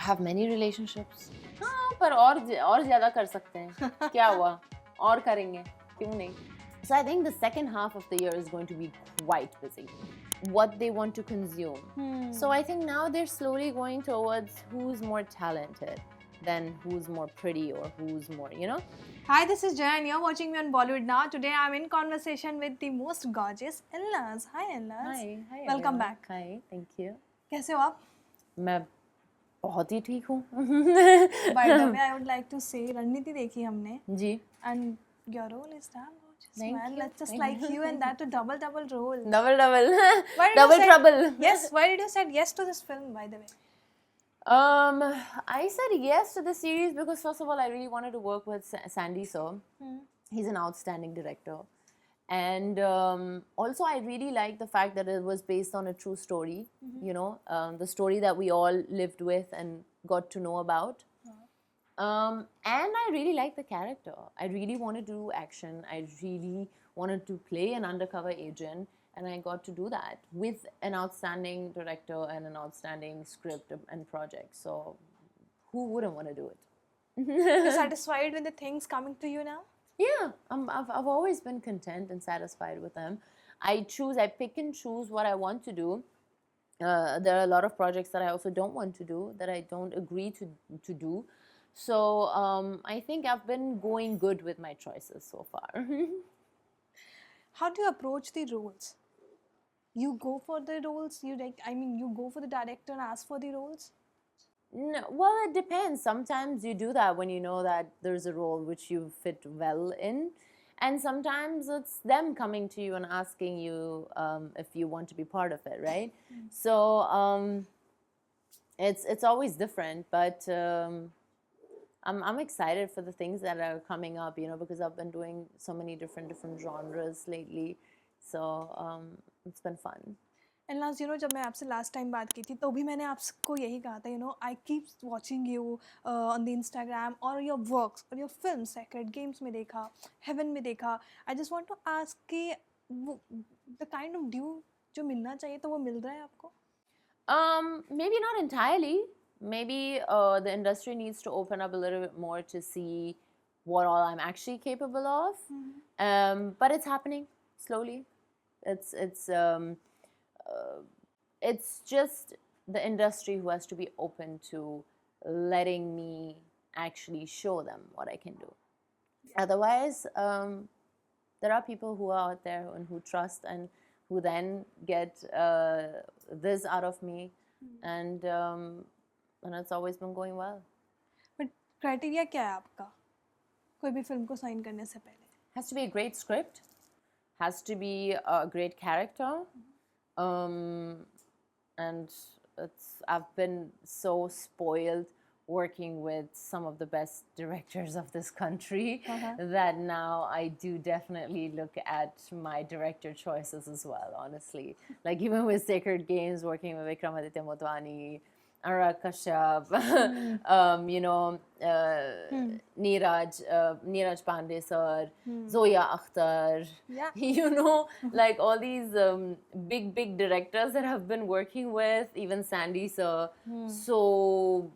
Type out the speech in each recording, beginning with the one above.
have many relationships. हाँ, पर और ज़्यादा कर सकते हैं. क्या हुआ? और करेंगे. क्यों नहीं? So I think the second half of the year is going to be quite busy. What they want to consume. So I think now they're slowly going towards who's more talented than who's more pretty or who's more, you know? Hi, this is Jaya and you're watching me on Bollywood Now. Today I'm in conversation with the most gorgeous Ilnaz. Hi Ilnaz. Hi. Welcome everyone. back. Hi, thank you. कैसे हो आप? मैं बहुत ही ठीक हूँ. By the way, I would like to say रणनीति देखी हमने. जी. And your role is damn gorgeous, Thank man. you. Let's just like you and that a double role. Double. Why did Double you say, trouble. Yes. Why did you say yes to this film? By the way. I said yes to the series because first of all, I really wanted to work with Sandy So. He's an outstanding director. And also, I really like the fact that it was based on a true story, you know, the story that we all lived with and got to know about. And I really like the character. I really wanted to do action. I really wanted to play an undercover agent. And I got to do that with an outstanding director and an outstanding script and project. So who wouldn't want to do it? You're satisfied with the things coming to you now? Yeah, I've always been content and satisfied with them. I pick and choose what I want to do. There are a lot of projects that I also don't want to do, that I don't agree to do. So I think I've been going good with my choices so far. How do you approach the roles? You go for the roles, you go for the director and ask for the roles? No, well, it depends. Sometimes you do that when you know that there's a role which you fit well in. And sometimes it's them coming to you and asking you if you want to be part of it, right? So it's always different, but I'm excited for the things that are coming up, you know, because I've been doing so many different genres lately. So it's been fun. Ilnaz, you know, जब मैं आपसे last time बात की थी तो भी मैंने आपको यही कहा था, you know, I keep watching you on the Instagram or your works or your films, Sacred Games में देखा, Heaven में देखा. I just want to ask कि the kind of due जो मिलना चाहिए तो वो मिल रहा है आपको? Maybe not entirely. Maybe the industry needs to open up a little bit more to see what all I'm actually capable of. But it's happening slowly. It's just the industry who has to be open to letting me actually show them what I can do. Otherwise, there are people who are out there and who trust and who then get this out of me, and it's always been going well. But criteria क्या है आपका? कोई भी film को sign करने से पहले? Has to be a great script, has to be a great character, and I've been so spoiled working with some of the best directors of this country that now I do definitely look at my director choices as well, honestly. Like even with Sacred Games, working with Vikramaditya Motwani, Anurag Kashyap, you know, Neeraj Pandey sir, Zoya Akhtar, you know, like all these big directors that I've been working with, even Sandy sir. So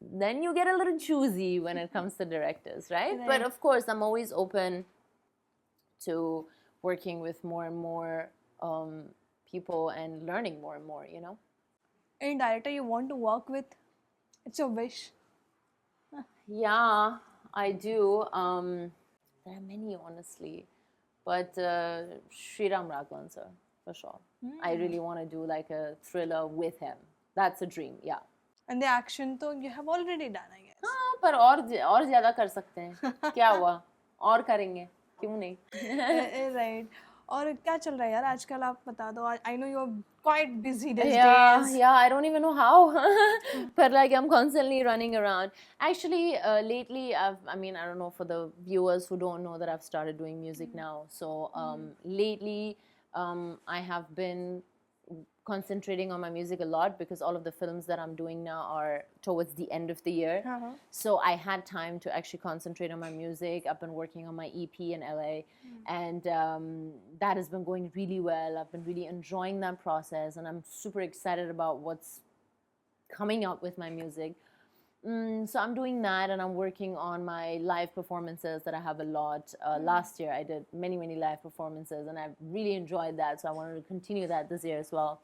then you get a little choosy when it comes to directors, right? But of course, I'm always open to working with more and more people and learning more and more, you know? Any director you want to work with? It's your wish. Yeah, I do. There are many, honestly. But Sriram Raghavan sir, for sure. I really want to do like a thriller with him. That's a dream, yeah. And the action तो you have already done, I guess. हाँ, पर और ज़्यादा कर सकते हैं. क्या हुआ? और करेंगे. क्यों नहीं? Right. और क्या चल रहा है यार आजकल आप बता दो. I know you're quite busy these days. Yeah, I don't even know how. But like I'm constantly running around. Actually, lately I don't know, for the viewers who don't know that I've started doing music now. So lately I have been concentrating on my music a lot because all of the films that I'm doing now are towards the end of the year. So I had time to actually concentrate on my music. I've been working on my EP in LA, and that has been going really well. I've been really enjoying that process, and I'm super excited about what's coming out with my music. So I'm doing that, and I'm working on my live performances that I have a lot. Last year I did many live performances, and I've really enjoyed that. So I wanted to continue that this year as well.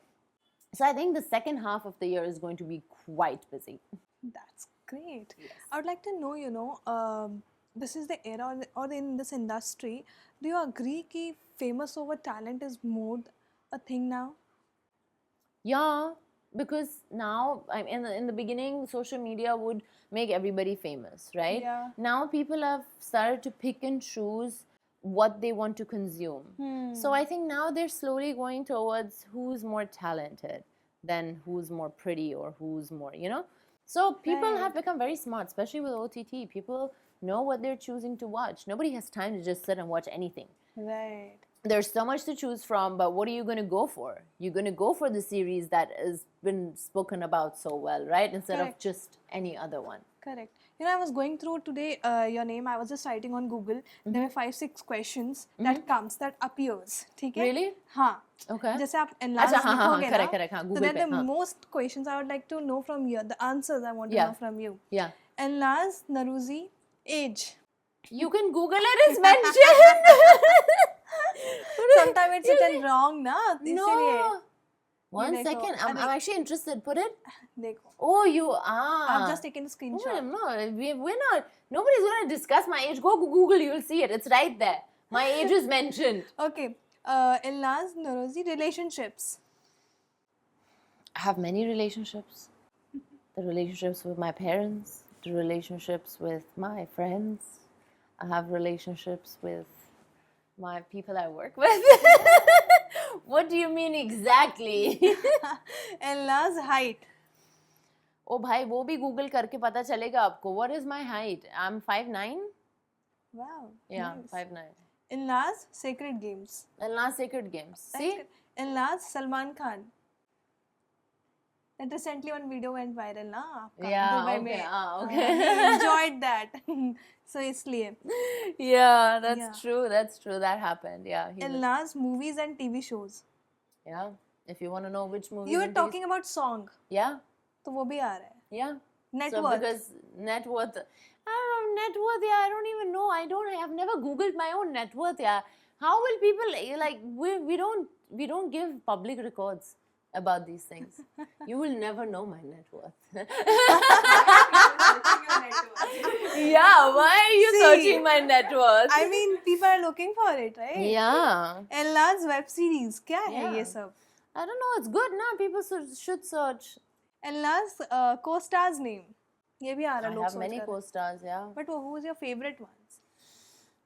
So I think the second half of the year is going to be quite busy. That's great. I would like to know, this is the era or in this industry, do you agree that famous over talent is more a thing now? Yeah, because now in the beginning, social media would make everybody famous, right? Yeah. Now people have started to pick and choose what they want to consume. So I think now they're slowly going towards who's more talented than who's more pretty or who's more, So people have become very smart, especially with OTT. People know what they're choosing to watch. Nobody has time to just sit and watch anything. Right. There's so much to choose from, but what are you going to go for? You're going to go for the series that has been spoken about so well, right? Instead of just any other one. Correct. I was going through today your name. I was just writing on Google. There were 5-6 questions that appears. ठीक है? Really? हाँ. Okay. जैसे आप enlarge अच्छा, हाँ, लिखोगे ना, correct, हाँ, so Google then पे, the हाँ. most questions I would like to know from you, the answers I want to Yeah. know from you. Yeah. Enlaz Naruzi, age. You can Google it, it's mentioned. Sometimes it's written wrong, na? No. One देखो, second. I'm actually interested. Put it. देखो. Oh, you are. I've just taken a Oh, screenshot. no, we're not. Nobody's going to discuss my age. Go Google, you'll see it. It's right there. My age is mentioned. Okay. Enlaz Naruzi, relationships. I have many relationships. The relationships with my parents, the relationships with my friends. I have relationships with my people I work with. What do you mean exactly? Enlaz height. ओ भाई वो भी Google करके पता चलेगा आपको. What is my height? I'm 5'9". Wow. Yeah, nice. 5'9". Enlaz Sacred Games. Enlaz Sacred Games. See? Enlaz Salman Khan. That recently one video went viral, na? आपका, Yeah, Dubai okay. में. Okay. He enjoyed that. So इसलिए. Yeah, that's Yeah. true. That's true. That happened. Yeah. Enlaz movies and TV shows. Yeah. If you want to know which movie. You were talking about song. Yeah. तो वो भी आ रहा है. Yeah. Net So worth. because net worth, I don't know, net worth, yeah, I don't even know. I've never Googled my own net worth, yeah. How will people, like, we don't give public records about these things. You will never know my net worth. Yeah, why are you See, searching my net worth? I mean, people are looking for it, right? Yeah. Enlaz web series. क्या है Yeah. ये सब? I don't know, it's good now. People should search. Enlaz co-stars name. ये भी आ रहा है I लोग have सोच many रहे हैं. co-stars, yeah. But who is your favorite ones?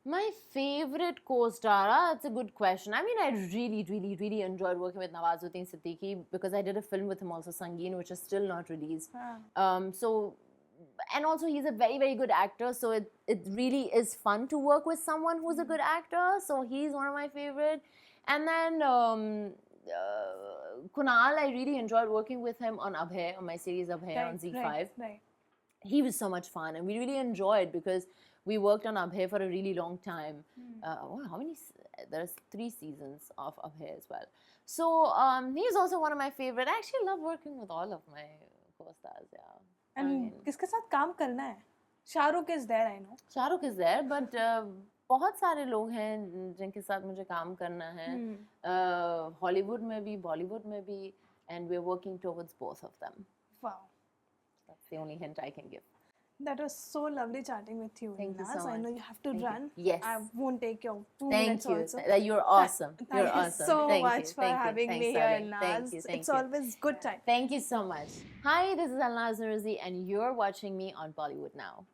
My favorite co-star, that's a good question. I mean, I really enjoyed working with Nawazuddin Siddiqui because I did a film with him also, Sangeet, which is still not released. So, and also he's a very good actor, so it really is fun to work with someone who's a good actor. So he's one of my favorite. And then Kunal, I really enjoyed working with him on Abhay, on my series Abhay on Z5. Right. He was so much fun, and we really enjoyed because we worked on Abhay for a really long time. How many? There's 3 seasons of Abhay as well. So he's also one of my favorite. I actually love working with all of my co-stars. Yeah. And किसके साथ काम करना है? Shahrukh is there, I know. Shahrukh is there, but बहुत सारे लोग हैं जिनके साथ मुझे काम करना है. Hollywood में भी, Bollywood में भी, and we're working towards both of them. Wow. That's the only hint I can give. That was so lovely chatting with you. Thank you Enlaz. so I know much. you have to Thank you. run. Yes. I won't take your 2 Thank minutes you. also. You're awesome. Thank You're you awesome. so Thank much you. for Thank you. having Thanks, me here, darling. Enlaz. Thank you. Thank It's you. always good time. Thank you so much. Hi, this is Enlaz Naruzi, and you're watching me on Bollywood Now.